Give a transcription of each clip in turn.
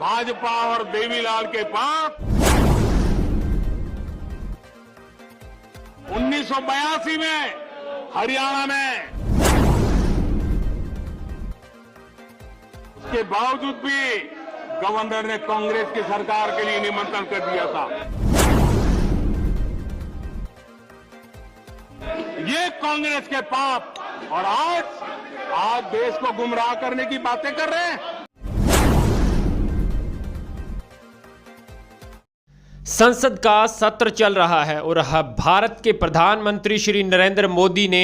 भाजपा और देवीलाल के पाप 1982 में हरियाणा में, उसके बावजूद भी गवर्नर ने कांग्रेस की सरकार के लिए निमंत्रण कर दिया था। ये कांग्रेस के पाप, और आज देश को गुमराह करने की बातें कर रहे हैं। संसद का सत्र चल रहा है और भारत के प्रधानमंत्री श्री नरेंद्र मोदी ने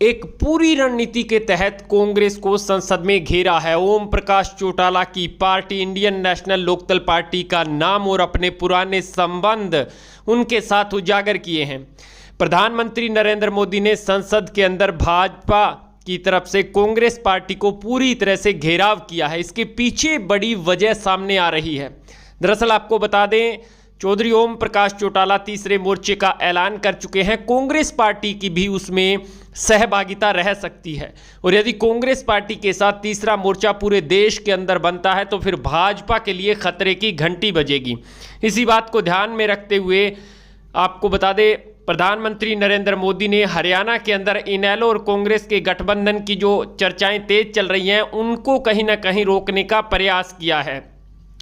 एक पूरी रणनीति के तहत कांग्रेस को संसद में घेरा है। ओम प्रकाश चौटाला की party Indian National Lokdal party का नाम और अपने पुराने संबंध उनके साथ उजागर किए हैं। प्रधानमंत्री नरेंद्र मोदी ने संसद के अंदर भाजपा की तरफ से कांग्रेस पार्टी को पूरी तरह से घेराव किया है। इसके पीछे बड़ी वजह सामने आ रही है। दरअसल आपको बता दें, चौधरी ओम प्रकाश चौटाला तीसरे मोर्चे का ऐलान कर चुके हैं। कांग्रेस पार्टी की भी उसमें सहभागिता रह सकती है और यदि कांग्रेस पार्टी के साथ तीसरा मोर्चा पूरे देश के अंदर बनता है तो फिर भाजपा के लिए खतरे की घंटी बजेगी। इसी बात को ध्यान में रखते हुए आपको बता दें, प्रधानमंत्री नरेंद्र मोदी ने हरियाणा के अंदर इनेलो और कांग्रेस के गठबंधन की जो चर्चाएं तेज चल रही हैं उनको कहीं ना कहीं रोकने का प्रयास किया है।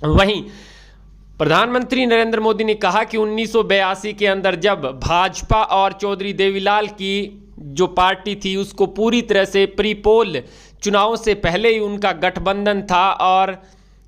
वहीं प्रधानमंत्री नरेंद्र मोदी ने कहा कि 1982 के अंदर जब भाजपा और चौधरी देवीलाल की जो पार्टी थी उसको पूरी तरह से प्रीपोल चुनाव से पहले ही उनका गठबंधन था और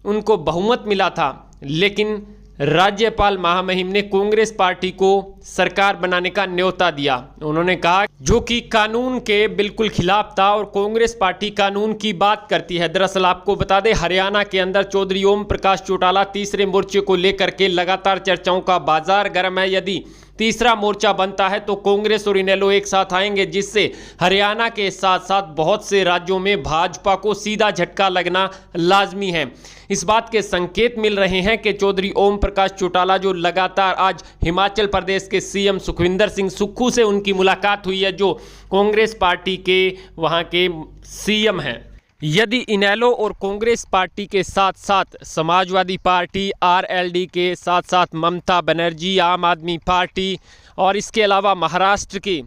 उनको बहुमत मिला था, लेकिन राज्यपाल महामहिम ने कांग्रेस पार्टी को सरकार बनाने का न्योता दिया। उन्होंने कहा जो कि कानून के बिल्कुल खिलाफ था और कांग्रेस पार्टी कानून की बात करती है। दरअसल आपको बता दें, हरियाणा के अंदर चौधरी ओम प्रकाश चौटाला तीसरे मोर्चे को लेकर के लगातार चर्चाओं का बाजार गर्म है। यदि तीसरा मोर्चा बनता है तो कांग्रेस और इनेलो एक साथ आएंगे, जिससे हरियाणा के साथ साथ बहुत से राज्यों में भाजपा को सीधा झटका लगना लाजमी है। इस बात के संकेत मिल रहे हैं कि चौधरी ओम प्रकाश चौटाला जो लगातार आज हिमाचल प्रदेश के सीएम सुखविंदर सिंह सुक्खू से उनकी मुलाकात हुई है, जो कांग्रेस पार्टी के वहां के सीएम हैं। यदि इनेलो और कांग्रेस पार्टी के साथ साथ समाजवादी पार्टी, आरएलडी के साथ साथ ममता बनर्जी, आम आदमी पार्टी और इसके अलावा महाराष्ट्र की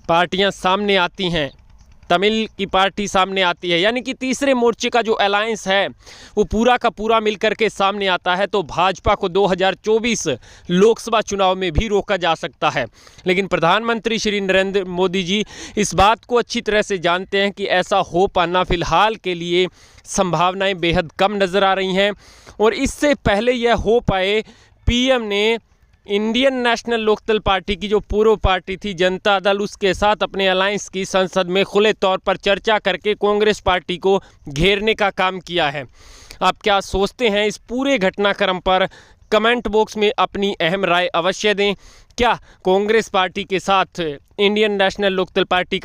पार्टियां सामने आती हैं, तमिल की पार्टी सामने आती है, यानी कि तीसरे मोर्चे का जो अलायंस है वो पूरा का पूरा मिलकर के सामने आता है, तो भाजपा को 2024 लोकसभा चुनाव में भी रोका जा सकता है। लेकिन प्रधानमंत्री श्री नरेंद्र मोदी जी इस बात को अच्छी तरह से जानते हैं कि ऐसा हो पाना फिलहाल के लिए संभावनाएं बेहद कम नज़र आ रही हैं। और इससे पहले यह हो पाए, पीएम ने इंडियन नेशनल लोकदल पार्टी की जो पूर्व पार्टी थी जनता दल, उसके साथ अपने अलायंस की संसद में खुले तौर पर चर्चा करके कांग्रेस पार्टी को घेरने का काम किया है। आप क्या सोचते हैं इस पूरे घटनाक्रम पर? कमेंट बॉक्स में अपनी अहम राय अवश्य दें। क्या कांग्रेस पार्टी के साथ इंडियन नेशनल लोकदल पार्टी का